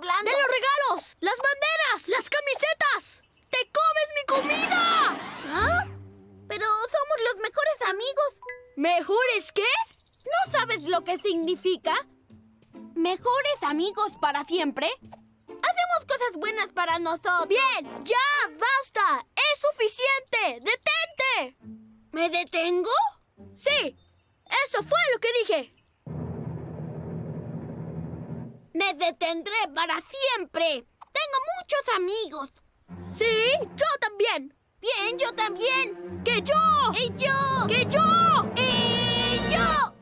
hablando? ¡De los regalos! ¡Las banderas! ¡Las camisetas! ¡Te comes mi comida! ¿Ah? Pero somos los mejores amigos. ¿Mejores qué? ¿No sabes lo que significa? ¿Mejores amigos para siempre? Hacemos cosas buenas para nosotros. ¡Bien! ¡Ya! ¡Basta! ¡Es suficiente! ¡Detente! ¿Me detengo? ¡Sí! ¡Eso fue lo que dije! Me detendré para siempre. Tengo muchos amigos. ¡Sí! ¡Yo también! Bien, yo también. ¡Que yo! ¡Y yo! ¡Que yo! ¡Y yo!